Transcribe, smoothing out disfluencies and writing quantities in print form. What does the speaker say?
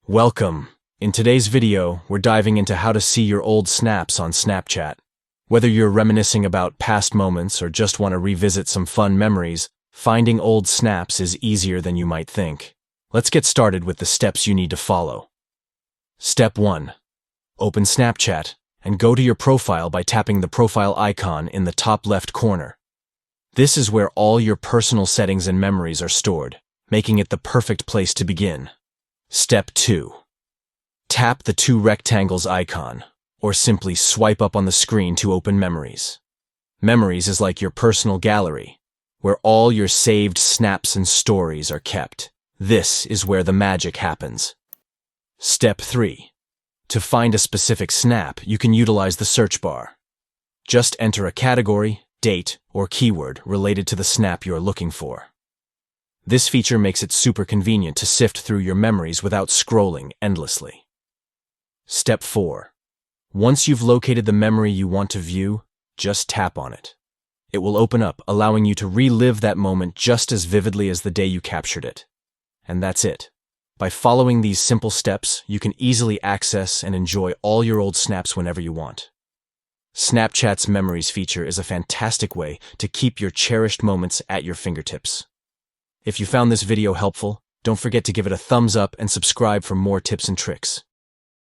Welcome! In today's video, we're diving into how to see your old snaps on Snapchat. Whether you're reminiscing about past moments or just want to revisit some fun memories, finding old snaps is easier than you might think. Let's get started with the steps you need to follow. Step 1. Open Snapchat and go to your profile by tapping the profile icon in the top left corner. This is where all your personal settings and memories are stored, making it the perfect place to begin. Step 2. Tap the two rectangles icon, or simply swipe up on the screen to open Memories. Memories is like your personal gallery, where all your saved snaps and stories are kept. This is where the magic happens. Step 3. To find a specific snap, you can utilize the search bar. Just enter a category, date, or keyword related to the snap you're looking for. This feature makes it super convenient to sift through your memories without scrolling endlessly. Step 4. Once you've located the memory you want to view, just tap on it. It will open up, allowing you to relive that moment just as vividly as the day you captured it. And that's it. By following these simple steps, you can easily access and enjoy all your old snaps whenever you want. Snapchat's Memories feature is a fantastic way to keep your cherished moments at your fingertips. If you found this video helpful, don't forget to give it a thumbs up and subscribe for more tips and tricks.